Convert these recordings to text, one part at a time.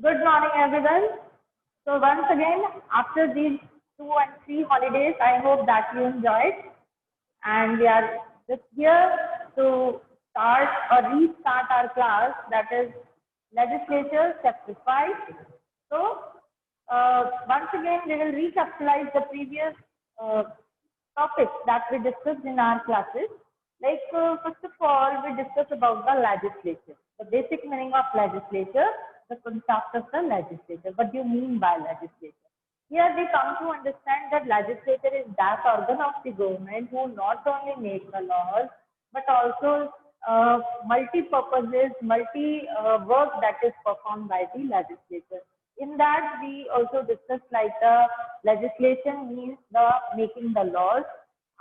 Good morning, everyone. So once again, after these 2 and 3 holidays, I hope that you enjoyed. And we are just here to start or restart our class, that is Legislature Chapter 5. So once again, we will recapitalize the previous uh, topics that we discussed in our classes. First of all, we discussed about the legislature, the basic meaning of legislature, the concept of the legislature. What do you mean by legislature? Here we come to understand that legislature is that organ of the government who not only make the laws but also multi-purposes, multi-work that is performed by the legislature. In that, we also discussed like the legislation means the making the laws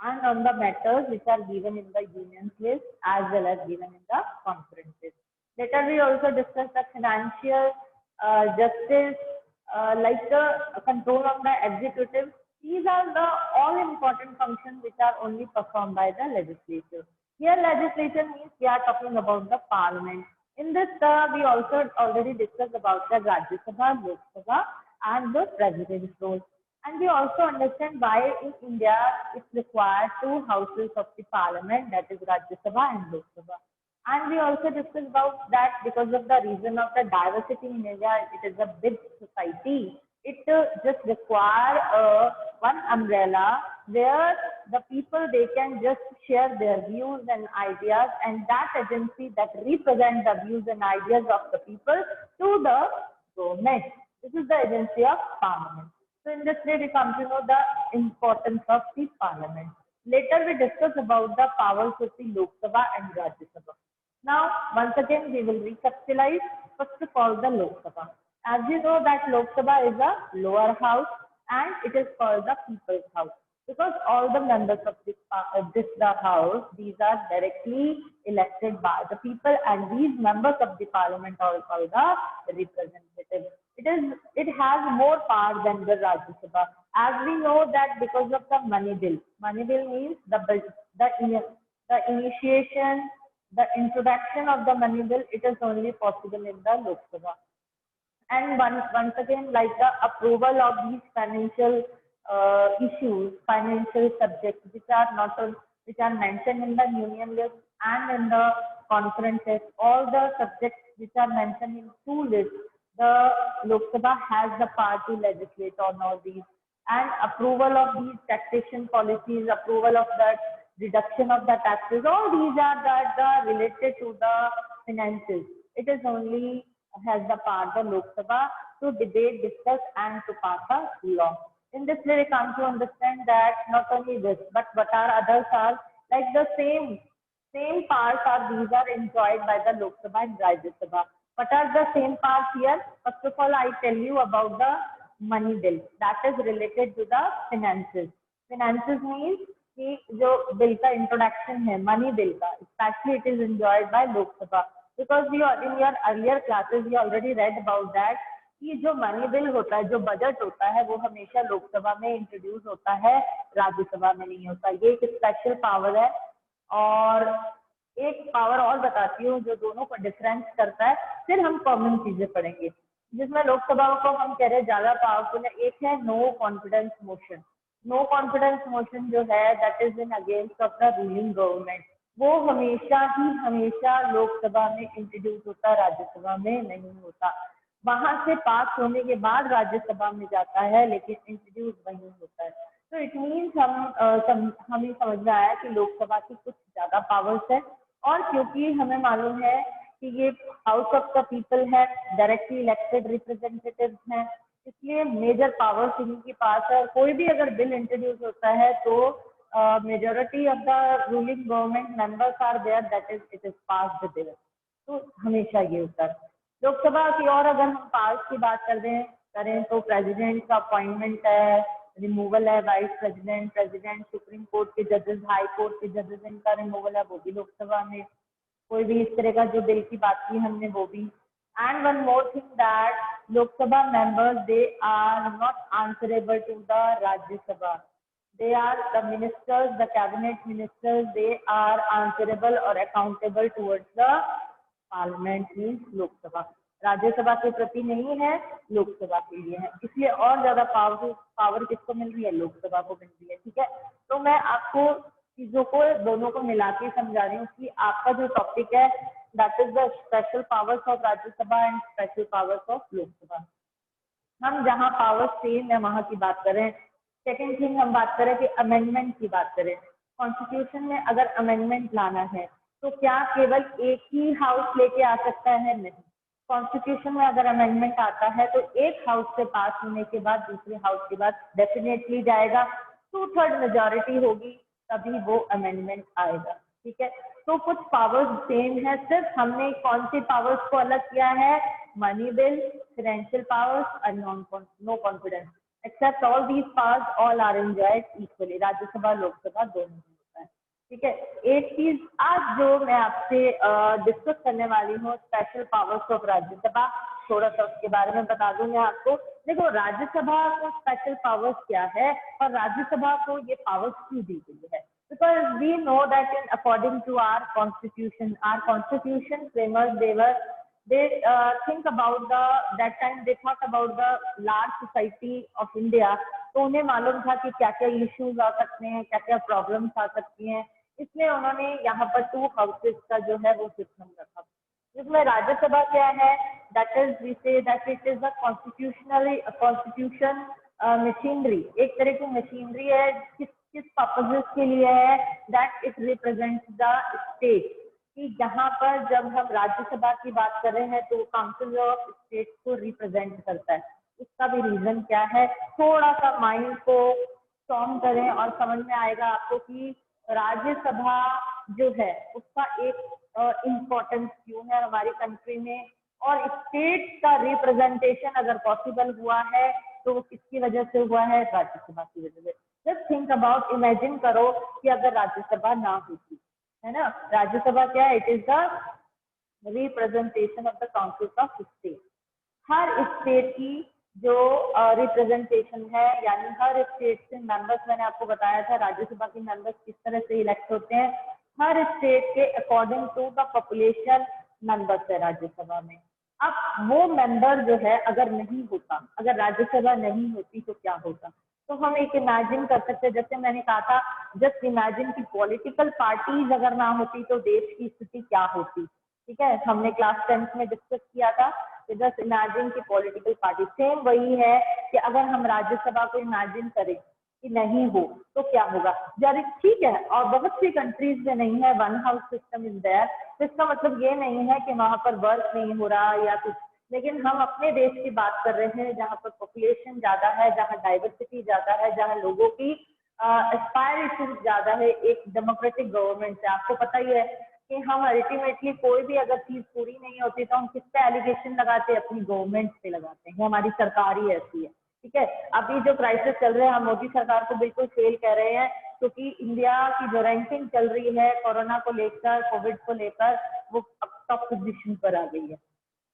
and on the matters which are given in the union's list as well as given in the conferences. Later, we also discussed the financial justice, like the control of the executive. These are the all important functions which are only performed by the legislature. Here, legislation means we are talking about the parliament. In this, we also already discussed about the Rajya Sabha, Lok Sabha, and the president's role. And we also understand why in India it's required two houses of the parliament, that is Rajya Sabha and Lok Sabha. And we also discussed about that because of the reason of the diversity in India, it is a big society. It just require one umbrella where the people they can just share their views and ideas, and that agency that represent the views and ideas of the people to the government. This is the agency of parliament. So in this way, we come to know the importance of the parliament. Later, we discuss about the powers of the Lok Sabha and Rajya Sabha. Now, once again, we will recapitalize. First of all, the Lok Sabha. As you know that Lok Sabha is a lower house and it is called the People's House because all the members of the house, these are directly elected by the people, and these members of the parliament are called the representatives. It has more power than the Rajya Sabha. As we know that because of the money bill. Money bill means the initiation, the introduction of the money bill, it is only possible in the Lok Sabha. And once again, like the approval of these financial issues, financial subjects, which are mentioned in the union list and in the conferences, all the subjects which are mentioned in two lists, the Lok Sabha has the power to legislate on all these. And approval of these taxation policies, approval of that reduction of the taxes, all these are related to the finances. It is only has the power, the Lok Sabha, to debate, discuss, and to pass a law. In this way, we come to understand that not only this, but what are others are like the same powers are these are enjoyed by the Lok Sabha and Rajya Sabha. What are the same powers here? First of all, I tell you about the money bill that is related to the finances. Finances means कि जो bill का introduction है money bill का specially it is enjoyed by Lok Sabha because we in your earlier classes we already read about that कि जो money bill होता है जो बजट होता है वो हमेशा लोकसभा में इंट्रोड्यूस होता है राज्यसभा में नहीं होता ये एक स्पेशल पावर है और एक पावर और बताती हूँ जो दोनों को डिफरेंस करता है फिर हम कॉमन चीजें पढ़ेंगे जिसमें लोकसभा को हम कह रहे हैं ज्यादा पावरफुल है एक है no confidence motion no confidence motion जो है that is in against of the ruling government वो हमेशा लोकसभा में इंट्रोड्यूस होता है राज्यसभा में नहीं होता वहां से पास होने के बाद राज्यसभा में जाता है लेकिन इंट्रोड्यूस वहीं होता है तो इट मीन्स हमें समझ में आया कि लोकसभा की कुछ ज्यादा पावर्स है और क्योंकि हमें मालूम है कि ये हाउस ऑफ द पीपल है डायरेक्टली इलेक्टेड रिप्रेजेंटेटिव हैं इसलिए मेजर पावर्स इनके पास है कोई भी अगर बिल इंट्रोड्यूस होता है तो majority of the ruling government members are there that is it is passed bill तो हमेशा ये होता है लोकसभा की और अगर हम पास की बात करें तो प्रेसिडेंट का अपॉइंटमेंट है रिमूवल है वाइस प्रेसिडेंट सुप्रीम कोर्ट के जजेस हाई कोर्ट के जजेस इनका रिमूवल है वो भी लोकसभा में कोई भी इस तरह का जो बिल की बात की हमने वो भी and one more thing that Lok Sabha members they are not answerable to the Rajya Sabha they are the ministers the cabinet ministers they are answerable or accountable towards the parliament means Lok Sabha Rajya Sabha के प्रति नहीं है, लोकसभा के लिए है। इसलिए और ज्यादा पावर किसको मिल रही है, लोकसभा को मिल रही है। ठीक है, तो मैं आपको चीजों को दोनों को मिला के समझा रही हूँ कि आपका जो टॉपिक है that is the special powers of Rajya Sabha and special powers of Lok Sabha. हम जहाँ पावर सेम है वहां की बात करें। सेकेंड थिंग हम बात करें कि अमेंडमेंट की बात करें। कॉन्स्टिट्यूशन में अगर अमेंडमेंट लाना है तो क्या केवल एक ही हाउस लेके आ सकता है, नहीं। कॉन्स्टिट्यूशन में अगर अमेंडमेंट आता है तो एक हाउस से पास होने के बाद दूसरे हाउस के बाद डेफिनेटली जाएगा, 2/3 मेजोरिटी होगी तभी वो अमेंडमेंट आएगा। ठीक है, तो कुछ पावर्स सेम है, सिर्फ हमने कौन सी पावर्स को अलग किया है, मनी बिल, फाइनेंशियल पावर्स और no confidence. Except all these powers all are enjoyed equally, Rajya Sabha Lok Sabha दोनों में होता है। ठीक है, एक चीज आज जो मैं आपसे डिस्कस करने वाली हूँ स्पेशल पावर्स ऑफ राज्यसभा, थोड़ा सा उसके बारे में बता दूं मैं आपको। देखो, राज्यसभा को स्पेशल पावर्स क्या है और राज्यसभा को ये पावर्स क्यों दी गई है, because we know that in according to our constitution framers they think about that time they thought about the large society of India। तो उन्हें मालूम था कि क्या क्या इश्यूज आ सकते हैं, क्या क्या प्रॉब्लम्स आ सकती हैं, इसलिए उन्होंने यहाँ पर 2 हाउसेस का जो है वो सिस्टम रखा। जिसमें राज्यसभा क्या है, that is we say that it is the constitution machinery, एक तरह की मशीनरी है। किस पर्पसेस के लिए है, that it represents the state, कि जहां पर जब हम राज्यसभा की बात कर रहे हैं तो काउंसिल ऑफ स्टेट को रिप्रेजेंट करता है। उसका भी रीजन क्या है, थोड़ा सा माइंड को स्ट्रॉन्ग करें और समझ में आएगा आपको कि राज्यसभा जो है उसका एक इम्पोर्टेंस क्यों है हमारी कंट्री में, और स्टेट का रिप्रेजेंटेशन अगर पॉसिबल हुआ है तो वो किसकी वजह से हुआ है, राज्यसभा की वजह से। जस्ट थिंक अबाउट, इमेजिन करो कि अगर राज्यसभा ना होती, है ना, राज्यसभा क्या है, it is the representation of the council of state. Her state की जो रिप्रेजेंटेशन है, यानी हर स्टेट से मेंबर्स, मैंने आपको बताया था राज्यसभा के मेंबर्स किस तरह से इलेक्ट होते हैं, हर स्टेट के according to the population members है राज्यसभा में। अब वो मेंबर जो है अगर नहीं होता, अगर राज्यसभा नहीं होती तो क्या होता, तो हम एक इमेजिन कर सकते हैं, जैसे मैंने कहा था, जस्ट इमेजिन की पॉलिटिकल पार्टीज अगर ना होती तो देश की स्थिति क्या होती। ठीक है, हमने क्लास 10th में डिस्कस किया था, जस्ट इमेजिन की पॉलिटिकल पार्टी, सेम वही है कि अगर हम राज्यसभा को इमेजिन करें कि नहीं हो तो क्या होगा। जब ठीक है, और बहुत सी कंट्रीज में नहीं है, one house system is there, तो इसका मतलब ये नहीं है कि वहां पर वर्क नहीं हो रहा या कुछ, लेकिन हम अपने देश की बात कर रहे हैं जहाँ पर पॉपुलेशन ज्यादा है, जहाँ डाइवर्सिटी ज्यादा है, जहाँ लोगों की एस्पायरेशन ज्यादा है एक डेमोक्रेटिक गवर्नमेंट से। आपको पता ही है कि हम अल्टीमेटली कोई भी अगर चीज पूरी नहीं होती तो हम किस पे एलिगेशन लगाते हैं, अपनी गवर्नमेंट पे लगाते हैं, हमारी सरकार ही ऐसी है। ठीक है, अभी जो क्राइसिस चल रहे हैं हम मोदी सरकार को बिल्कुल फेल कह रहे हैं, क्योंकि इंडिया की जो रैंकिंग चल रही है कोरोना को लेकर, कोविड को लेकर, वो अब टॉप पोजीशन पर आ गई है।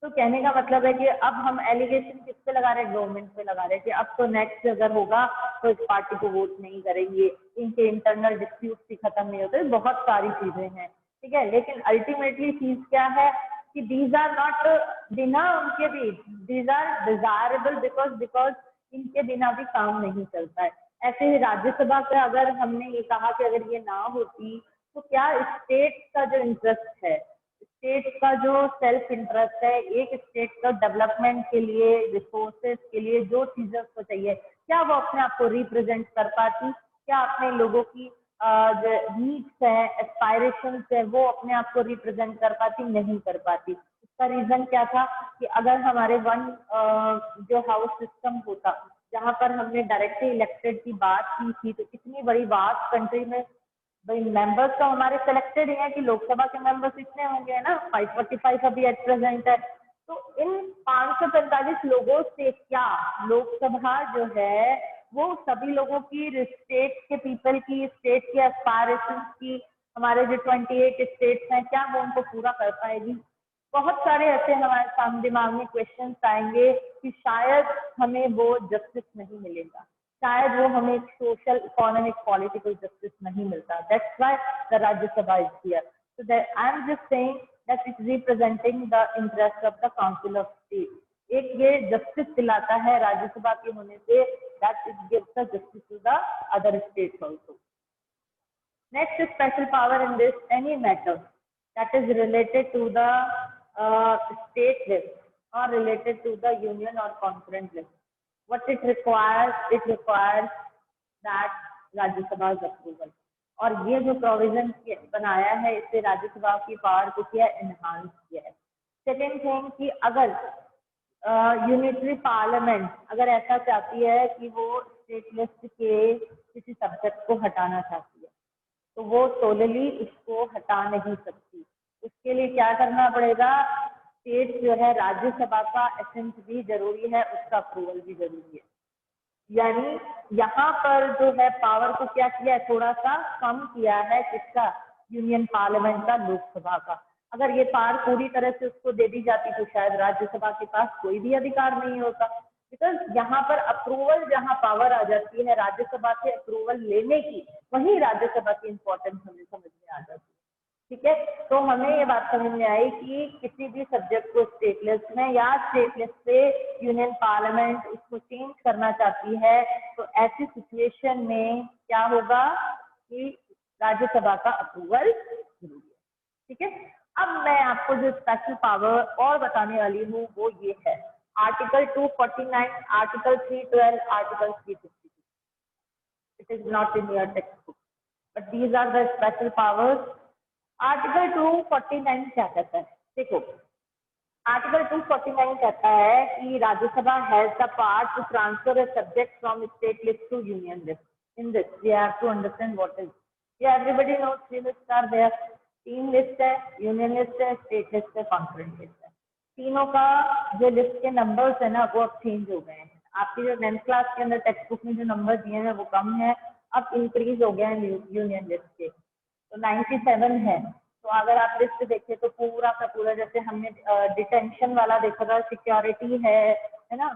तो कहने का मतलब है कि अब हम एलिगेशन किस पे लगा रहे हैं, गवर्नमेंट पे लगा रहे हैं कि अब तो नेक्स्ट अगर होगा तो इस पार्टी को वोट नहीं करेंगे, इनके इंटरनल डिस्प्यूट भी खत्म नहीं होते, बहुत सारी चीजें हैं। ठीक है, लेकिन अल्टीमेटली चीज क्या है कि दीज आर नॉट, बिना उनके भी दीज आर डिजायरेबल, बिकॉज इनके बिना भी काम नहीं चलता है। ऐसे ही राज्यसभा का अगर हमने ये कहा कि अगर ये ना होती तो क्या स्टेट का जो इंटरेस्ट है, स्टेट का जो सेल्फ इंटरेस्ट है, एक स्टेट का डेवलपमेंट के लिए, रिसोर्सेज के लिए जो चीजें उसको चाहिए, क्या वो अपने आप को रिप्रेजेंट कर पाती, क्या अपने लोगों की नीड्स है, एस्पायरेशन है, वो अपने आप को रिप्रेजेंट कर पाती, नहीं कर पाती। इसका रीजन क्या था कि अगर हमारे वन जो हाउस सिस्टम होता, जहां पर हमने डायरेक्टली इलेक्टेड की बात की थी, तो इतनी बड़ी वास्ट कंट्री में भाई मेंबर्स तो हमारे सिलेक्टेड ही है कि लोकसभा के मेंबर्स इतने होंगे ना, 545 अभी एट प्रेजेंट है। तो इन 545 लोगों से क्या लोकसभा जो है वो सभी लोगों की, स्टेट के पीपल की, स्टेट के एस्पायरेशन की, हमारे जो 28 स्टेट्स हैं, क्या वो उनको पूरा कर पाएगी। बहुत सारे ऐसे हमारे सामने दिमाग में क्वेश्चंस आएंगे कि शायद हमें वो जस्टिस नहीं मिलेगा, शायद वो हमें सोशल, इकोनॉमिक, पॉलिटिकल जस्टिस नहीं मिलता। That's why the Rajya Sabha is here. So that I'm just saying that is representing the interest of the council of state. एक ये जस्टिस दिलाता है राज्यसभा के होने से, that it gives the justice to the other states also. Next is special power in this any matter that is related to the state list or related to the union or conference list. What it requires that Rajya Sabha's approval. और ये जो provision बनाया है इससे राज्यसभा की power को किया enhance किया है। सेकेंड थिंग कि अगर यूनिटरी पार्लियामेंट अगर ऐसा चाहती है कि वो स्टेट लिस्ट के किसी सब्जेक्ट को हटाना चाहती है तो वो सोलली उसको हटा नहीं सकती। उसके लिए क्या करना पड़ेगा, स्टेट जो है राज्यसभा का एसेंट भी जरूरी है, उसका अप्रूवल भी जरूरी है। यानी यहाँ पर जो है पावर को क्या किया है, थोड़ा सा कम किया है, किसका, यूनियन पार्लियामेंट का, लोकसभा का। अगर ये पावर पूरी तरह से उसको दे दी जाती तो शायद राज्यसभा के पास कोई भी अधिकार नहीं होता। बिकॉज यहाँ पर अप्रूवल, जहाँ पावर आ जाती है राज्यसभा से अप्रूवल लेने की, वही राज्यसभा की इम्पोर्टेंस हमें समझ में आ जाती है। ठीक है, तो हमें ये बात समझ में आई कि किसी भी सब्जेक्ट को स्टेट लिस्ट में या स्टेट लिस्ट से यूनियन पार्लियामेंट उसको चेंज करना चाहती है तो ऐसी सिचुएशन में क्या होगा कि राज्यसभा का अप्रूवल जरूरी है। ठीक है, अब मैं आपको जो स्पेशल पावर और बताने वाली हूँ वो ये है article 249, article 312, article 352। It is not in your text book but these are the special powers. Article 249 क्या कहता है, देखो आर्टिकल 249 कहता है कि Rajya Sabha has the power to transfer a subject from state list to union list. In this we have to understand what is, everybody knows three list are there, 3 list है, union list है, state list है, conference list है। तीनों का जो list के numbers है ना वो अब चेंज हो गए हैं। आपकी जो 10th क्लास के अंदर टेक्स्ट बुक में जो नंबर दिए हैं वो कम है, अब इंक्रीज हो गए हैं यूनियन लिस्ट के, तो 97 है। तो अगर आप लिस्ट देखें तो पूरा का पूरा, जैसे हमने डिटेंशन वाला देखा था, सिक्योरिटी है ना,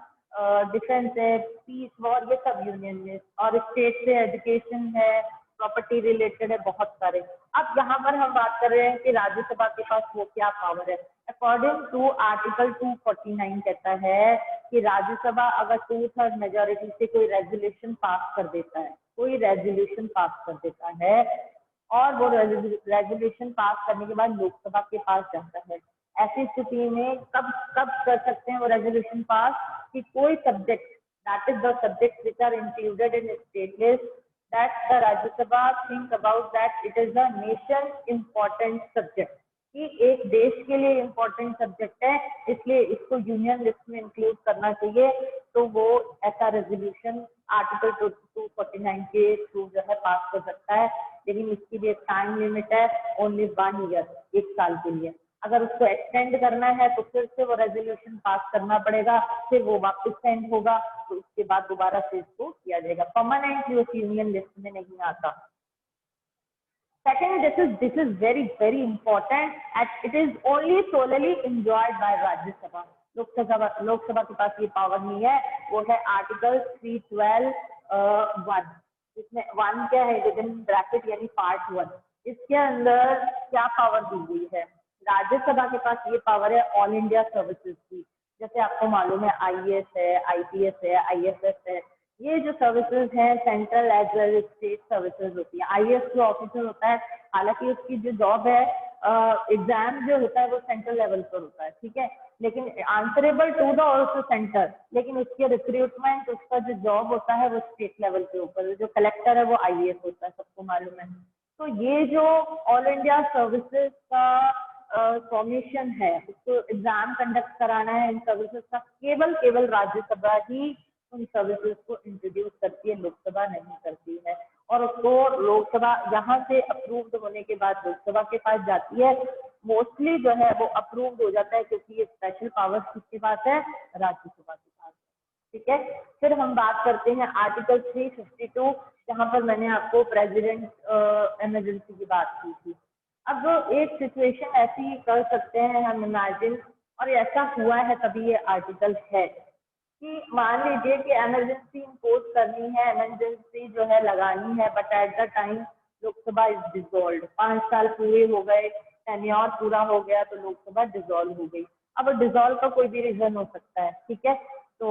डिफेंस है, पीस, वॉर, ये सब यूनियन लिस्ट, और स्टेट से एजुकेशन है, प्रॉपर्टी रिलेटेड है, बहुत सारे। अब यहाँ पर हम बात कर रहे हैं कि राज्यसभा के पास वो क्या पावर है। अकॉर्डिंग टू आर्टिकल 249 कहता है कि राज्यसभा अगर 2/3 मेजोरिटी से कोई रेजोल्यूशन पास कर देता है, कोई रेजोल्यूशन पास कर देता है और वो रेजोल्यूशन पास करने के बाद लोकसभा के पास जाता है, ऐसी स्थिति में कब कब कर सकते हैं वो रेजोल्यूशन पास कि कोई subject, that is the subject which are included in state list, that the Rajya Sabha think about that it is the nation important subject, कि एक देश के लिए इम्पोर्टेंट सब्जेक्ट है इसलिए इसको यूनियन लिस्ट में इंक्लूड करना चाहिए, तो वो ऐसा रेजोल्यूशन आर्टिकल 249 के थ्रू जो है पास कर सकता है। लेकिन इसकी भी एक टाइम लिमिट है, ओनली 1 ईयर, 1 साल के लिए। अगर उसको एक्सटेंड करना है तो फिर से वो रेजोल्यूशन पास करना पड़ेगा, फिर वो वापस सेंड होगा, तो उसके बाद दोबारा से इसको किया जाएगा। परमानेंटली उस यूनियन लिस्ट में नहीं आता। Second, this is very important and it is only solely enjoyed by Rajya Sabha. Lok Sabha के पास ये पावर नहीं है, वो है आर्टिकल 312(1). इसमें 1 क्या है, विदिन ब्रैकेट यानी पार्ट 1। इसके अंदर क्या पावर दी गई है, राज्यसभा के पास ये पावर है ऑल इंडिया सर्विसेज की। जैसे आपको मालूम है IAS है, IPS है, IFS है, ये जो सर्विसेज हैं central as well state services होती है। IAS जो ऑफिसर होता है, हालांकि उसकी जो जॉब है, एग्जाम जो होता है वो सेंट्रल लेवल पर होता है, ठीक है, लेकिन answerable to the also centre, लेकिन उसके रिक्रूटमेंट, उसका जो जॉब होता है वो स्टेट लेवल के ऊपर। जो कलेक्टर है वो IAS होता है, सबको मालूम है। तो ये जो ऑल इंडिया सर्विसेज का फॉर्मेशन है, उसको एग्जाम कंडक्ट कराना है इन सर्विसेज का, केवल राज्यसभा ही उन सर्विसेज को इंट्रोड्यूस करती है, लोकसभा नहीं करती है। और उसको लोकसभा यहाँ से अप्रूव्ड होने के बाद लोकसभा के पास जाती है, मोस्टली जो है वो अप्रूव्ड हो जाता है क्योंकि ये स्पेशल पावर्स किसके पास है, राज्यसभा के पास। ठीक है, फिर हम बात करते हैं आर्टिकल 352, जहाँ पर मैंने आपको प्रेसिडेंट इमरजेंसी की बात की थी। अब एक सिचुएशन ऐसी कर सकते हैं हम इमेजिन, और ऐसा हुआ है तभी ये आर्टिकल है, कि मान लीजिए कि इमरजेंसी इम्पोज करनी है, इमरजेंसी जो है लगानी है, but at the time Lok Sabha is dissolved, 5 साल पूरे हो गए, टेन्योर पूरा हो गया तो लोकसभा डिसॉल्व हो गई। अब डिसॉल्व का कोई भी रीजन हो सकता है, ठीक है, तो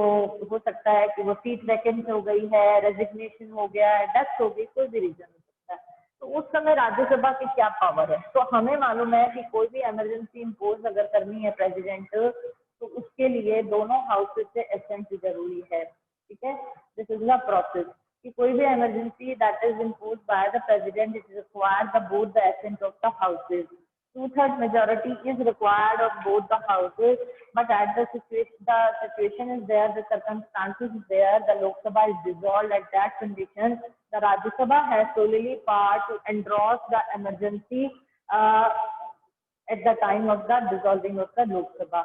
हो सकता है कि वो सीट वैकेंट हो गई है, रेजिग्नेशन हो गया है, डेथ हो गई, कोई भी रीजन हो सकता है। तो उस समय राज्यसभा की क्या पावर है? तो हमें मालूम है कि कोई भी इमरजेंसी इम्पोज अगर करनी है प्रेसिडेंट, तो उसके लिए दोनों हाउसेज से असेंट जरूरी है, ठीक है। दिस इज द प्रोसेस कि कोई भी emergency that is impose by the president, it require the both the assent of the houses. Two-thirds majority is required of both the houses, but at the situation is there, the circumstances is there, the Lok Sabha is dissolved. At that condition, the Rajya Sabha has solely power to endorse the emergency uh, at the time of the dissolving of the Lok Sabha.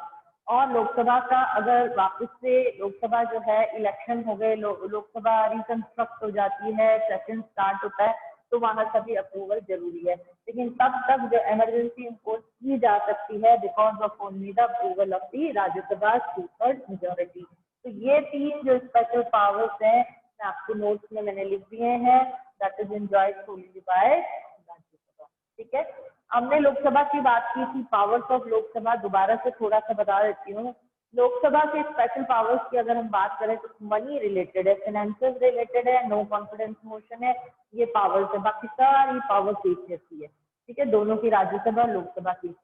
और लोकसभा का अगर वापस से लोकसभा जो है election हो गए, Lok Sabha reconstruct हो जाती है, सेशन स्टार्ट होता है, तो वहां सभी अप्रूवल जरूरी है। लेकिन तब तक जो इमरजेंसी इम्पोज की जा सकती है because of only the approval of the Rajya Sabha to-third majority. तो ये तीन जो स्पेशल पावर्स हैं मैं आपको नोट्स में मैंने लिख दिए हैं, that is enjoyed solely by Rajya Sabha, ठीक है। हमने लोकसभा की बात की थी, पावर्स ऑफ लोकसभा दोबारा से थोड़ा सा बता देती हूँ। लोकसभा के स्पेशल पावर्स की अगर हम बात करें तो मनी रिलेटेड है, फाइनेंशियल रिलेटेड है, नो कॉन्फिडेंस मोशन है, ये पावर्स है। बाकी सारी पावर्स एक जैसी है, ठीक है, दोनों की, राज्यसभा लोकसभा की।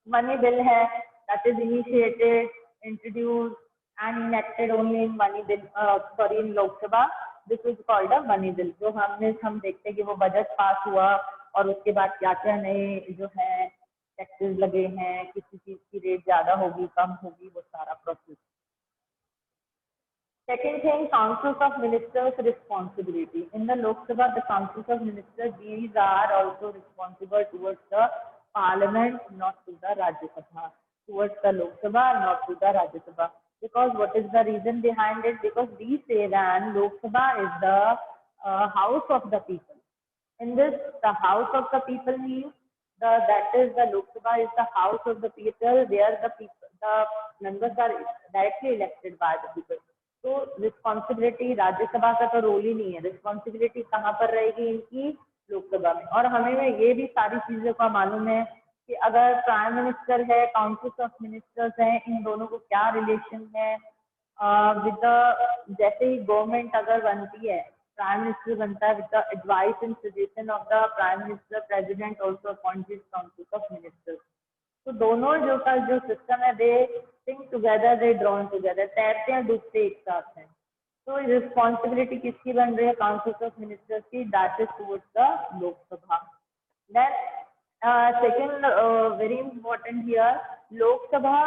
मनी बिल है, that is initiated, introduce and enacted only in money bill, sorry in Lok Sabha, this is called a money bill. जो हम देखते हैं कि वो बजट पास हुआ और उसके बाद क्या क्या नए जो है टैक्सेस लगे हैं, किसी चीज की रेट ज्यादा होगी कम होगी, वो सारा process. Second thing, councils of ministers responsibility. In the Lok Sabha, the councils of ministers, these are also responsible towards the parliament, not to the Rajya Sabha. Towards the Lok Sabha, not to the Rajya Sabha. Because what is the reason behind it? Because we say that Lok Sabha is the house of the people. In this, the house of the people means that is the Lok Sabha is the house of the people where the members are directly elected by the people. तो responsibility Rajya Sabha का तो role ही नहीं है, responsibility कहाँ पर रहेगी इनकी? लोकसभा में। और हमें ये भी सारी चीजों का मालूम है कि अगर प्राइम मिनिस्टर है, काउंसिल ऑफ मिनिस्टर्स हैं, इन दोनों को क्या रिलेशन है विद द, जैसे ही गवर्नमेंट अगर बनती है, प्राइम मिनिस्टर बनता है, with the advice and suggestion of the prime minister, president also appointed council of ministers. तो दोनों जो सिस्टम है, they think together, they drawn together, तैरते हैं डूबते एक साथ हैं। तो रिस्पॉन्सिबिलिटी किसकी बन रही है? काउंसिल ऑफ मिनिस्टर्स की, that is towards the Lok Sabha. Then second very important here, Lok Sabha,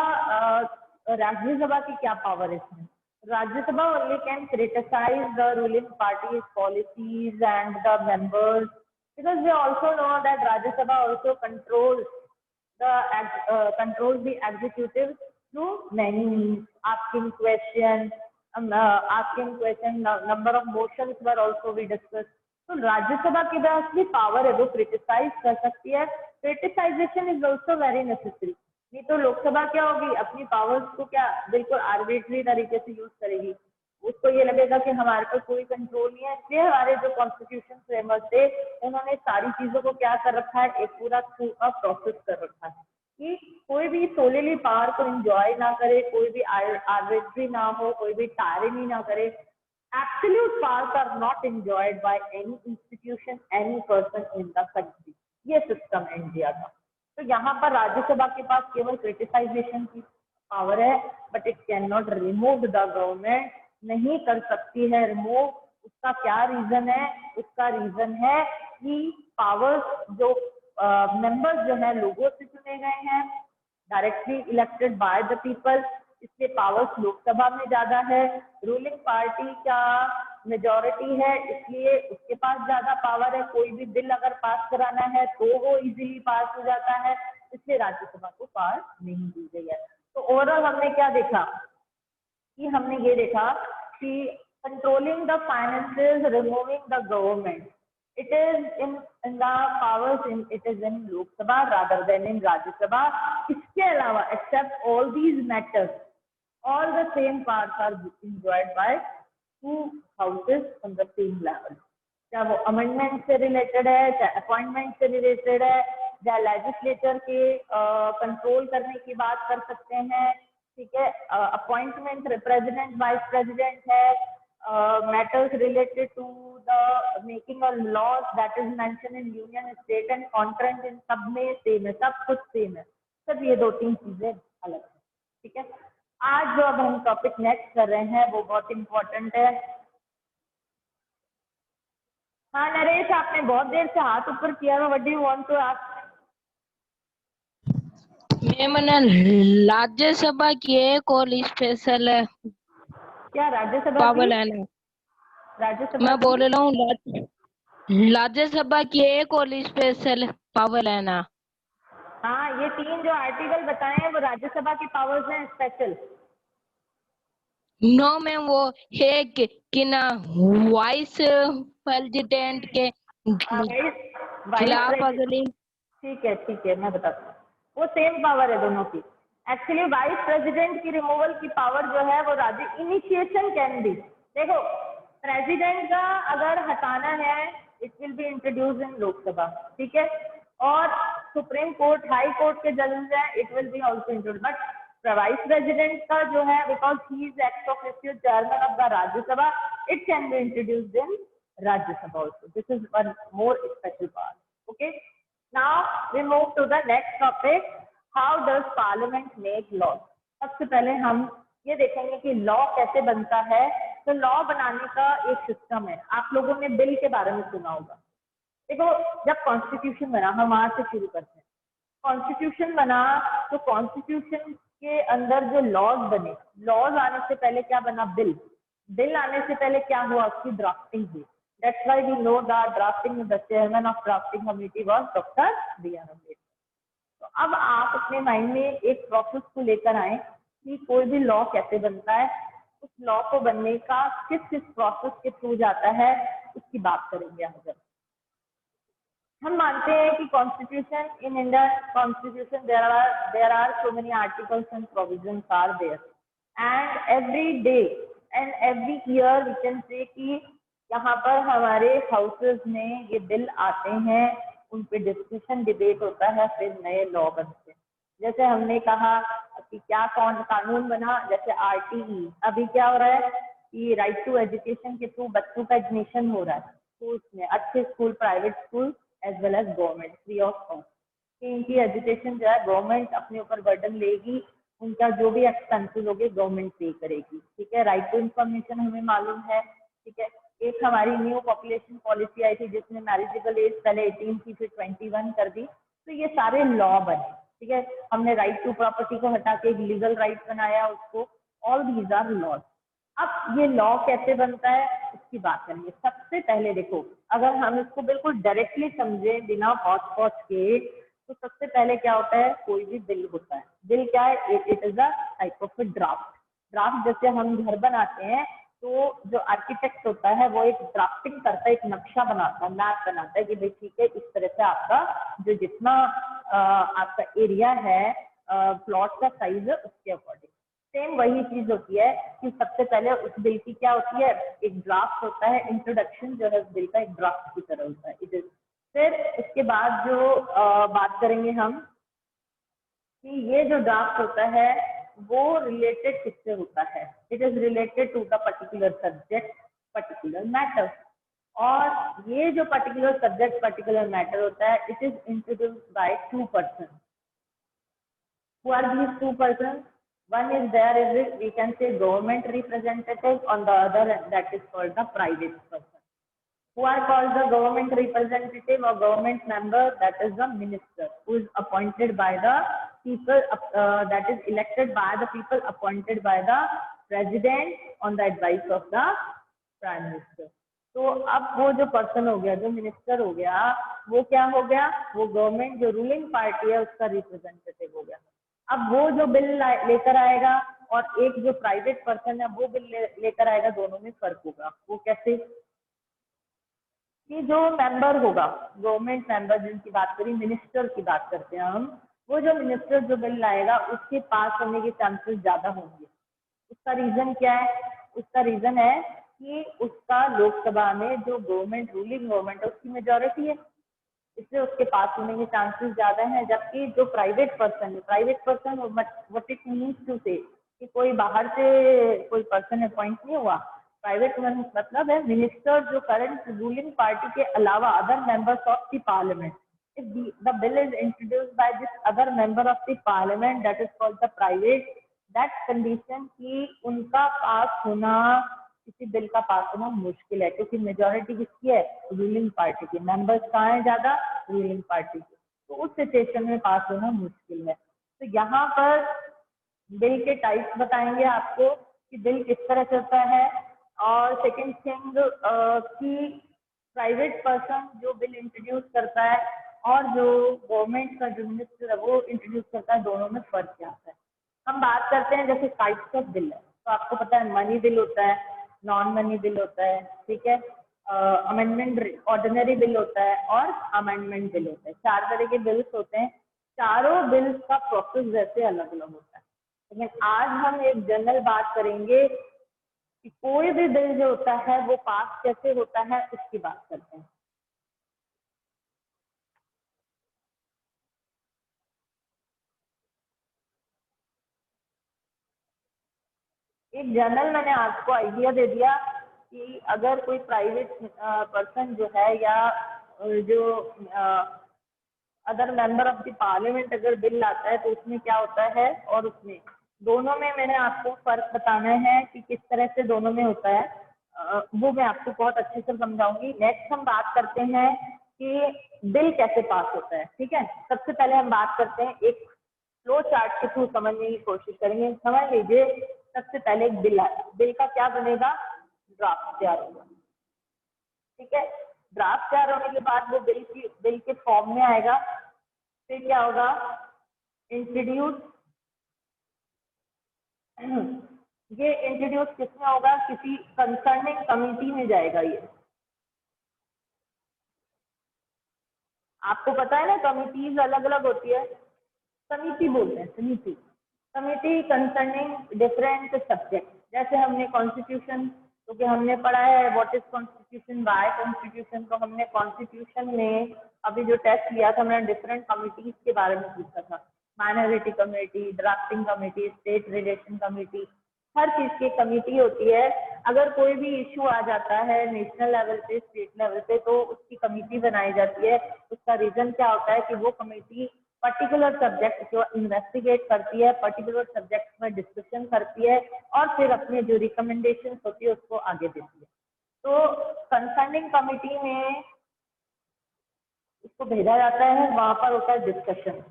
Rajya Sabha की क्या पावर है इसमें? Rajya Sabha only can criticize the ruling party's policies and the members, because we also know that Rajya Sabha also controls the executive through many means, asking questions, number of motions were also we discussed. तो राज्यसभा की असली power है, वो criticise कर सकती है। क्रिटिसाइजेशन is also very necessary. नहीं तो लोकसभा क्या होगी, अपनी पावर्स को क्या बिल्कुल आर्बिट्री तरीके से यूज करेगी। उसको ये लगेगा कि हमारे पर कोई कंट्रोल नहीं है, इसलिए हमारे जो कॉन्स्टिट्यूशन फ्रेमवर्क थे उन्होंने सारी चीजों को क्या कर रखा है, एक पूरा थ्रू अ प्रोसेस कर रखा है कि कोई भी सोलेली पावर को एंजॉय ना करे, कोई भी आर्बिट्री ना हो, कोई भी टायरनी ना करे। Absolute powers are not enjoyed by any institution, any person in the country. ये सिस्टम है इंडिया का। तो यहाँ पर राज्यसभा के पास केवल क्रिटिसाइजेशन की पावर है, but it can not remove the government, नहीं कर सकती है रिमूव। उसका क्या रीजन है? उसका रीजन है कि पावर्स जो मेंबर्स जो है लोगों से चुने गए हैं, directly elected by the people, इसलिए पावर्स लोकसभा में ज्यादा है। रूलिंग पार्टी का मेजोरिटी है, इसलिए उसके पास ज्यादा पावर है। कोई भी बिल अगर पास कराना है तो वो इजीली पास हो जाता है, इसलिए राज्यसभा को पावर नहीं दी गई है। तो ओवरऑल हमने क्या देखा कि हमने ये देखा कि controlling the finances, removing the government, it is in the powers in it is in Lok Sabha rather than in Rajya Sabha. इसके अलावा except all these matters, all the same powers are enjoyed by two houses on the same level. चाहे वो amendment से related है, चाहे appointment से related है, legislature के कंट्रोल करने की बात कर सकते हैं, ठीक है। अपॉइंटमेंट प्रेसिडेंट वाइस प्रेसिडेंट है, matters related to the making of laws that is mention in union state and conference, इन सब में सेम है, सब कुछ सेम है, सब ये 2-3 चीजें अलग है, ठीक है। आज जो अब हम टॉपिक नेक्स्ट कर रहे हैं वो बहुत इंपॉर्टेंट है। हाँ नरेश, आपने बहुत देर से हाथ ऊपर किया है, what do you want to ask? मैंने राज्यसभा की एक और स्पेशल क्या राज्यसभा पावर की? लेना, राज्यसभा मैं की बोल रहा हूँ राज्यसभा की एक और स्पेशल पावर लेना। हाँ, ये 3 जो आर्टिकल बताए हैं वो राज्यसभा की पावर्स हैं स्पेशल। नो मैम, वो है कि ना वाइस प्रेसिडेंट के वाइस खिलाफ प्रेसिडेंट, अगली। ठीक है, मैं बताता हूँ। वो सेम पावर है दोनों की। एक्चुअली वाइस प्रेसिडेंट की रिमूवल की पावर जो है वो राज्य इनिशिएशन कैन बी, देखो प्रेसिडेंट का अगर हटाना है इट विल बी इंट्रोड्यूस इन लोकसभा, ठीक है। और सुप्रीम कोर्ट, हाई कोर्ट के जजेस हैं, it will be also introduce, but vice president का जो है because he is act officio chairman of the Rajya Sabha, it can be introduced in Rajya Sabha also. This is one more special part. Okay. Now we move to the next topic. How does Parliament make laws? सबसे पहले हम ये देखेंगे कि law कैसे बनता है। तो लॉ बनाने का एक सिस्टम है। आप लोगों ने बिल के बारे में सुना होगा। देखो, जब कॉन्स्टिट्यूशन बना, हम वहां से शुरू करते हैं। कॉन्स्टिट्यूशन बना तो कॉन्स्टिट्यूशन के अंदर जो लॉज बने, लॉज आने से पहले क्या बना? बिल। बिल आने से पहले क्या हुआ? उसकी ड्राफ्टिंग हुई। That's why we know the drafting, the chairman of drafting committee was doctor B R Ambedkar. तो अब आप अपने माइंड में एक प्रोसेस को लेकर आए कि कोई भी लॉ कैसे बनता है, उस लॉ को बनने का किस किस प्रोसेस के थ्रू जाता है, उसकी बात करेंगे हम। हम मानते हैं कि constitution in India, constitution there are so many articles and provisions are there, and every day and every year we can say कि यहाँ पर हमारे हाउसेस में ये बिल आते हैं, उन पे डिस्कशन डिबेट होता है, फिर नए लॉ बनते हैं। जैसे हमने कहा कि क्या कौन कानून बना, जैसे आरटीई, अभी क्या हो रहा है कि राइट टू एजुकेशन के थ्रू बच्चों का एडमिशन हो रहा है स्कूल्स में, अच्छे school, private school as well as government, free of cost. कि इनकी एजुकेशन जो है गवर्नमेंट अपने ऊपर बर्डन लेगी, उनका जो भी एक्सपेंसेस होंगे गवर्नमेंट पे करेगी, ठीक है। राइट टू इन्फॉर्मेशन हमें मालूम है, ठीक है। एक हमारी न्यू पॉपुलेशन पॉलिसी आई थी जिसमें मैरिजेबल एज पहले 18 थी, फिर 21 कर दी। तो ये सारे लॉ बने, ठीक है। हमने राइट टू प्रॉपर्टी को हटा के एक लीगल राइट बनाया उसको, ऑल दीज आर लॉज। अब ये लॉ कैसे बनता है उसकी बात करेंगे। सबसे पहले देखो, अगर हम इसको बिल्कुल डायरेक्टली समझे बिना हौच पौच के, तो सबसे पहले क्या होता है, कोई भी बिल होता है। बिल क्या है? It is a type of draft. Draft जैसे हम घर बनाते हैं तो जो आर्किटेक्ट होता है वो एक ड्राफ्टिंग करता है, एक नक्शा बनाता है, मैप बनाता है कि भाई ठीक है, इस तरह से आपका जो जितना आपका एरिया है, प्लॉट का साइज है, उसके अकॉर्डिंग। सेम वही चीज होती है कि सबसे पहले उस बिल की क्या होती है, एक ड्राफ्ट होता है, इंट्रोडक्शन जो है उस बिल का एक ड्राफ्ट की तरह होता है, इट इज। फिर उसके बाद जो बात करेंगे हम कि ये जो ड्राफ्ट होता है वो रिलेटेड किससे होता है, it is related to the particular subject, particular matter. और ये जो पर्टिकुलर सब्जेक्ट, पर्टिकुलर मैटर होता है, it is introduced by 2 person. Who are these 2 persons? One is there is it, we can say government representative, on the other that is called the private person. Who are called the government representative or government member? That is the minister, who is appointed by the people, that is elected by the people, appointed by the president on the advice of the prime minister. तो अब वो जो person हो गया, जो minister हो गया, वो क्या हो गया, वो गवर्नमेंट जो रूलिंग पार्टी है उसका रिप्रेजेंटेटिव हो गया। अब वो जो बिल लेकर आएगा और एक जो प्राइवेट पर्सन है वो बिल लेकर आएगा, दोनों में फर्क होगा। वो कैसे? कि जो मेंबर होगा, गवर्नमेंट मेंबर जिनकी बात करें, मिनिस्टर की बात करते हैं हम, वो जो मिनिस्टर जो बिल लाएगा उसके पास होने के चांसेस ज्यादा होंगे। उसका रीजन क्या है? उसका रीजन है कि उसका लोकसभा में जो गवर्नमेंट, रूलिंग गवर्नमेंट है, उसकी मेजोरिटी है। इसलिए उसके पास होने के चांसेस ज़्यादा हैं। जबकि जो private person what it means to say कि कोई बाहर से कोई पर्सन अपॉइंट नहीं हुआ। प्राइवेट मतलब है मिनिस्टर जो करंट रूलिंग पार्टी के अलावा other members of the parliament. If the bill is introduced by this other member of the parliament, that is called the private, that condition कि उनका पास होना, किसी बिल का पास होना मुश्किल है, क्योंकि मेजोरिटी किसकी है? रूलिंग पार्टी की। मेंबर्स कहाँ है ज्यादा? रूलिंग पार्टी के। तो उस सिचुएशन में पास होना मुश्किल है। तो यहाँ पर बिल के टाइप्स बताएंगे आपको कि बिल किस तरह चलता है। और सेकंड थिंग कि प्राइवेट पर्सन जो बिल इंट्रोड्यूस करता है और जो गवर्नमेंट का जो मिनिस्टर है वो इंट्रोड्यूस करता है, दोनों में फर्क क्या है। हम बात करते हैं जैसे टाइप्स ऑफ बिल है, तो आपको पता है मनी बिल होता है, नॉन मनी बिल होता है, ठीक है, अमेंडमेंट ऑर्डिनरी बिल होता है और अमेंडमेंट बिल होता है। 4 तरह के बिल्स होते हैं। चारों बिल्स का प्रोसेस वैसे अलग अलग होता है, लेकिन आज हम एक जनरल बात करेंगे कि कोई भी बिल जो होता है वो पास कैसे होता है, उसकी बात करते हैं। एक जनरल मैंने आपको आइडिया दे दिया कि अगर कोई प्राइवेट पर्सन जो है या जो other member of the parliament अगर बिल लाता है तो उसमें क्या होता है, और उसमें दोनों में मैंने आपको फर्क बताना है कि किस तरह से दोनों में होता है। वो मैं आपको बहुत अच्छे से समझाऊंगी। नेक्स्ट हम बात करते हैं कि बिल कैसे पास होता है। ठीक है, सबसे पहले हम बात करते हैं एक फ्लो चार्ट के थ्रू समझने की कोशिश करेंगे। समझ लीजिए, सबसे पहले एक बिल आया, बिल का क्या बनेगा? ड्राफ्ट तैयार होगा। ठीक है, ड्राफ्ट तैयार होने के बाद वो बिल के फॉर्म में आएगा। फिर क्या होगा? इंट्रोड्यूस, ये इंट्रोड्यूस किसमें होगा? किसी कंसर्निंग कमिटी में जाएगा। ये आपको पता है ना, कमिटीज अलग अलग होती है, समिति बोलते हैं, समिति। Committee concerning different subject. जैसे हमने कॉन्स्टिट्यूशन, क्योंकि हमने पढ़ा है what is constitution, why constitution, तो हमने कॉन्स्टिट्यूशन में अभी जो टेस्ट लिया था हमने डिफरेंट कमिटीज के बारे में पूछा था। Minority committee, drafting committee, state relation committee, हर चीज की कमेटी होती है। अगर कोई भी इशू आ जाता है नेशनल लेवल पे, स्टेट लेवल पे, तो उसकी कमेटी बनाई जाती है। उसका रीजन क्या होता है कि वो कमेटी पर्टिकुलर सब्जेक्ट को इन्वेस्टिगेट करती है, पर्टिकुलर सब्जेक्ट में डिस्कशन करती है और फिर अपने जो रिकमेंडेशन होती है उसको आगे देती है। तो कंसर्निंग कमेटी में उसको भेजा जाता है, वहां पर होता है डिस्कशन,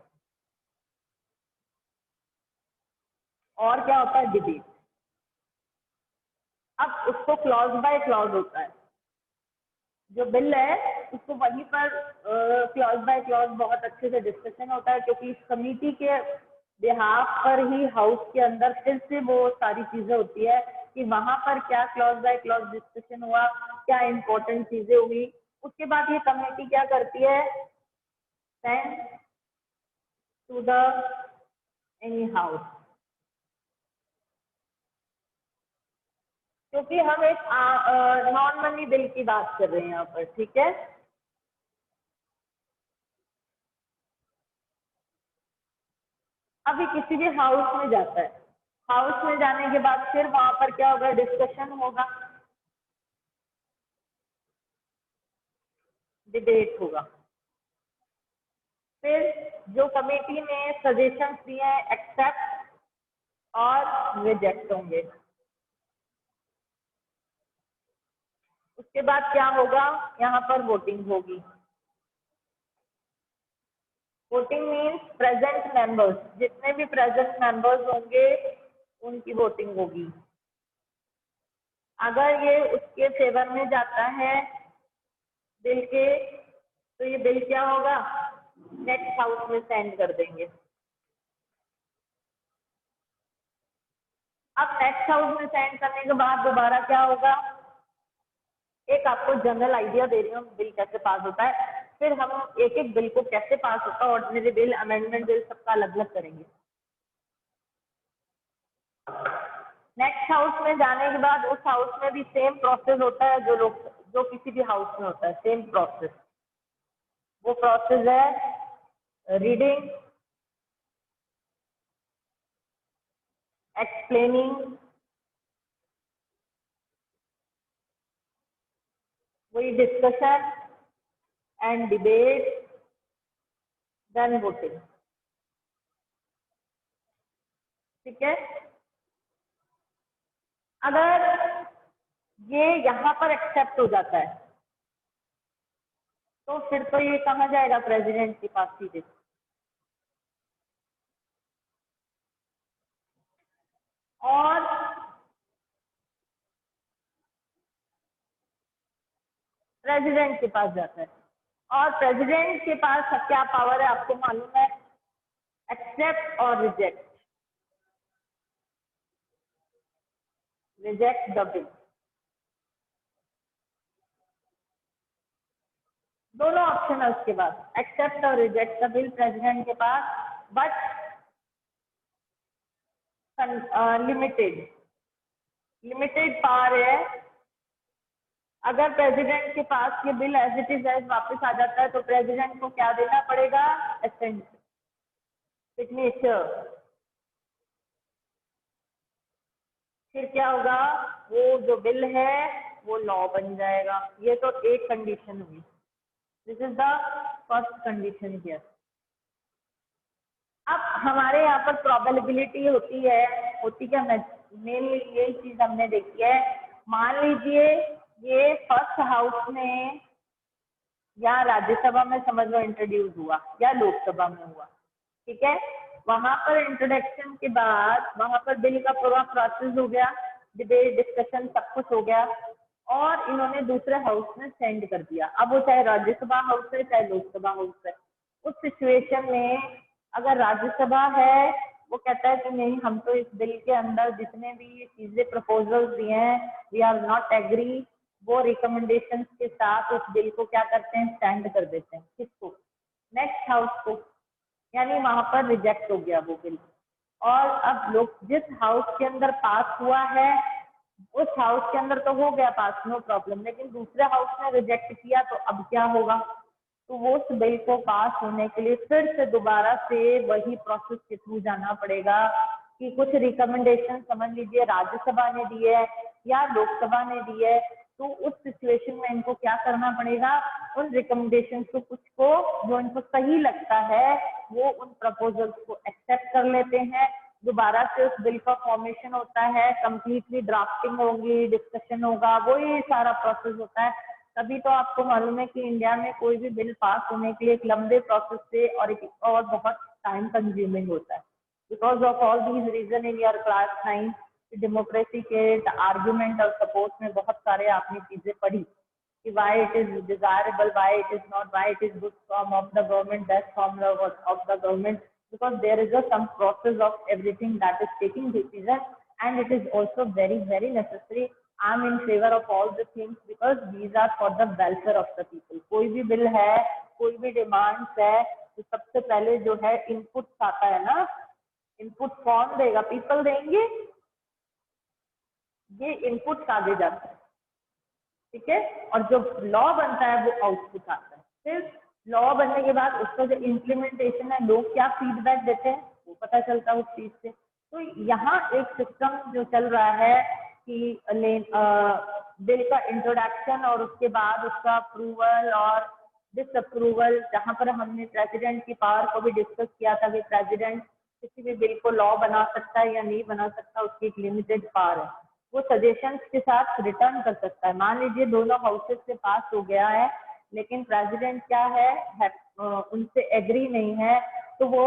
और क्या होता है? डिबेट। अब उसको क्लॉज बाय क्लॉज होता है, जो बिल है उसको वहीं पर क्लॉज बाय क्लॉज बहुत अच्छे से डिस्कशन होता है, क्योंकि इस कमेटी के बिहाफ पर ही हाउस के अंदर फिर से वो सारी चीजें होती है कि वहां पर क्या क्लॉज बाय क्लॉज डिस्कशन हुआ, क्या इंपॉर्टेंट चीजें हुई। उसके बाद ये कमेटी क्या करती है? Send to the any house. क्योंकि हम एक नॉन मनी बिल की बात कर रहे हैं यहाँ पर, ठीक है। अभी किसी भी हाउस में जाता है, हाउस में जाने के बाद फिर वहां पर क्या होगा? डिस्कशन होगा, डिबेट होगा। फिर जो कमेटी ने सजेशंस दिए हैं एक्सेप्ट और रिजेक्ट होंगे। उसके बाद क्या होगा? यहाँ पर वोटिंग होगी। वोटिंग मीन्स प्रेजेंट मेंबर्स, जितने भी प्रेजेंट मेंबर्स होंगे उनकी वोटिंग होगी। अगर ये उसके फेवर में जाता है बिल के, तो ये बिल क्या होगा? नेक्स्ट हाउस में सेंड कर देंगे। अब नेक्स्ट हाउस में सेंड करने के बाद दोबारा क्या होगा? एक आपको जनरल आइडिया दे रही हूँ बिल कैसे पास होता है, फिर हम एक एक बिल को कैसे पास होता है, ऑर्डिनरी बिल, अमेंडमेंट बिल, सबका अलग अलग करेंगे। नेक्स्ट हाउस में जाने के बाद उस हाउस में भी सेम प्रोसेस होता है जो किसी भी हाउस में होता है, सेम प्रोसेस। वो प्रोसेस है रीडिंग, एक्सप्लेनिंग, वही discussion and debate, then voting. ठीक है, अगर ये यहाँ पर एक्सेप्ट हो जाता है तो फिर तो ये कहाँ जाएगा, प्रेसिडेंट के पास सीधे। और प्रेसिडेंट के पास जाता है, और प्रेसिडेंट के पास क्या पावर है आपको मालूम है, एक्सेप्ट और रिजेक्ट, रिजेक्ट द बिल, दोनों ऑप्शन है उसके पास, एक्सेप्ट और रिजेक्ट द बिल प्रेसिडेंट के पास, बट लिमिटेड पावर है। अगर प्रेसिडेंट के पास ये bill as it is as वापस आ जाता है तो प्रेसिडेंट को क्या देना पड़ेगा, असेंट, सिग्नेचर। फिर क्या होगा, वो जो बिल है वो लॉ बन जाएगा। ये तो एक कंडीशन हुई, this is the first condition here. अब हमारे यहाँ पर प्रोबेबिलिटी होती क्या, मेनली यही चीज हमने देखी है। मान लीजिए ये फर्स्ट हाउस में या राज्यसभा में समझ लो इंट्रोड्यूस हुआ या लोकसभा में हुआ, ठीक है। वहां पर इंट्रोडक्शन के बाद वहां पर बिल का पूरा प्रोसेस हो गया, डिबेट डिस्कशन सब कुछ हो गया, और इन्होंने दूसरे हाउस में सेंड कर दिया। अब वो चाहे राज्यसभा हाउस है चाहे लोकसभा हाउस है, उस सिचुएशन में अगर राज्यसभा है वो कहता है कि नहीं, हम तो इस बिल के अंदर जितने भी चीजें प्रपोजल दिए हैं वी आर नॉट एग्री, वो रिकमेंडेशंस के साथ उस बिल को क्या करते हैं, स्टैंड कर देते हैं। किसको, नेक्स्ट हाउस को, यानी वहां पर रिजेक्ट हो गया वो बिल। और अब लोग जिस हाउस के अंदर पास हुआ है उस हाउस के अंदर तो हो गया पास, नो प्रॉब्लम, लेकिन दूसरे हाउस ने रिजेक्ट किया तो अब क्या होगा, तो वो उस बिल को पास होने के लिए फिर से दोबारा से वही प्रोसेस के थ्रू जाना पड़ेगा कि कुछ रिकमेंडेशन समझ लीजिए राज्यसभा ने दी है या लोकसभा ने दी है, तो उस सिचुएशन में इनको क्या करना पड़ेगा, उन रिकमेंडेशन को कुछ को जो इनको सही लगता है वो उन प्रपोजल्स को एक्सेप्ट कर लेते हैं, दोबारा से उस बिल का फॉर्मेशन होता है, कंप्लीटली ड्राफ्टिंग होगी, डिस्कशन होगा, वही सारा प्रोसेस होता है। तभी तो आपको मालूम है कि इंडिया में कोई भी बिल पास होने के लिए एक लंबे प्रोसेस से और बहुत टाइम कंज्यूमिंग होता है। Because of all these reason in your class 9 democracy के आर्ग्यूमेंट और सपोर्ट में बहुत सारे आपने चीजें पढ़ी कि why it is desirable, why it is not, why it is good form of the government, best form of the government, because there is some process of everything that is taking decision, and it is also very necessary. I am in favor of all the things because these are for the welfare of the people. कोई भी bill है, कोई भी demands है, तो सबसे पहले जो है इनपुट आता है ना, इनपुट कौन देगा, पीपल देंगे, ये इनपुट आगे जाता है, ठीक है। और जो लॉ बनता है वो आउटपुट आता है। फिर लॉ बनने के बाद उसका जो इम्प्लीमेंटेशन है, लोग क्या फीडबैक देते हैं वो पता चलता है उस चीज से। तो यहाँ एक सिस्टम जो चल रहा है कि बिल का इंट्रोडक्शन और उसके बाद उसका अप्रूवल और डिसअप्रूवल, जहाँ पर हमने प्रेसिडेंट की पावर को भी डिस्कस किया था कि प्रेसिडेंट किसी भी बिल को लॉ बना सकता है या नहीं बना सकता, उसकी एक लिमिटेड पावर है, वो सजेशंस के साथ रिटर्न कर सकता है। मान लीजिए दोनों हाउसेस से पास हो गया है लेकिन प्रेसिडेंट क्या है उनसे एग्री नहीं है, तो वो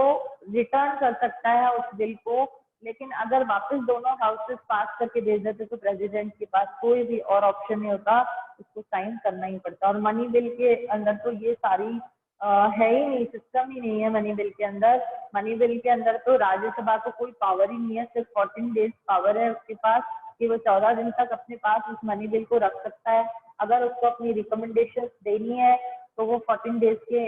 रिटर्न कर सकता है उस बिल को। लेकिन अगर वापस दोनों हाउसेस पास करके दे देते तो प्रेसिडेंट के पास कोई भी और ऑप्शन नहीं होता, उसको साइन करना ही पड़ता। और मनी बिल के अंदर तो ये सारी है ही नहीं, सिस्टम ही नहीं है मनी बिल के अंदर। मनी बिल के अंदर तो राज्यसभा को कोई पावर ही नहीं है, सिर्फ 14 डेज पावर है उसके पास कि वो 14 दिन तक अपने पास उस मनी बिल को रख सकता है। अगर उसको अपनी रिकमेंडेशन देनी है तो वो 14 डेज के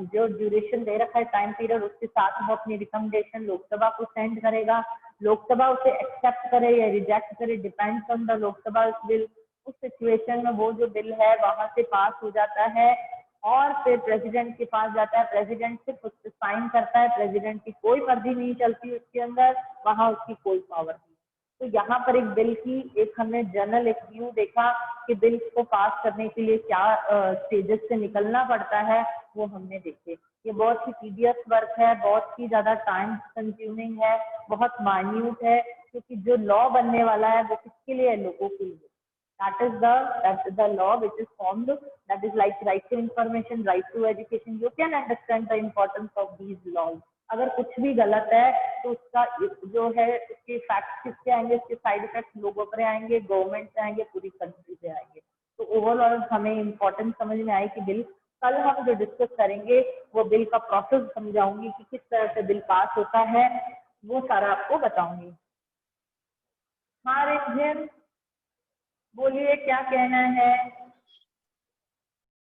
जो ड्यूरेशन दे रखा है टाइम पीरियड, उसके साथ वो अपनी रिकमेंडेशन लोकसभा को सेंड करेगा। लोकसभा उसे एक्सेप्ट करे या रिजेक्ट करे, depends on the Lok Sabha bill. उस सिचुएशन में वो जो बिल है वहां से पास हो जाता है और फिर प्रेसिडेंट के पास जाता है, प्रेसिडेंट सिर्फ उस पर साइन करता है, प्रेसिडेंट की कोई मर्जी नहीं चलती उसके अंदर, वहां उसकी कोई पावर नहीं। तो यहाँ पर एक बिल की एक हमने जनरल एक व्यू देखा कि बिल को पास करने के लिए क्या स्टेजेस से निकलना पड़ता है, वो हमने देखे। ये बहुत ही टीडियस वर्क है, बहुत ही ज्यादा टाइम कंज्यूमिंग है, बहुत माइन्यूट है, क्योंकि जो लॉ बनने वाला है वो किसके लिए है, लोगों के लिए। That is the law which is formed, that is like right to information, right to education. You can understand the importance of these laws. अगर कुछ भी गलत है तो उसका जो है उसके इफेक्ट किसके आएंगे, उसके साइड इफेक्ट लोगों पर आएंगे, गवर्नमेंट से आएंगे, पूरी कंट्री से आएंगे। तो ओवरऑल हमें इम्पोर्टेंस समझ में आई कि बिल कल हम जो डिस्कस करेंगे वो बिल का प्रोसेस समझाऊंगी कि किस तरह से बिल पास होता है, वो सारा आपको बताऊंगी। हाँ रिमझिम, बोलिए क्या कहना है।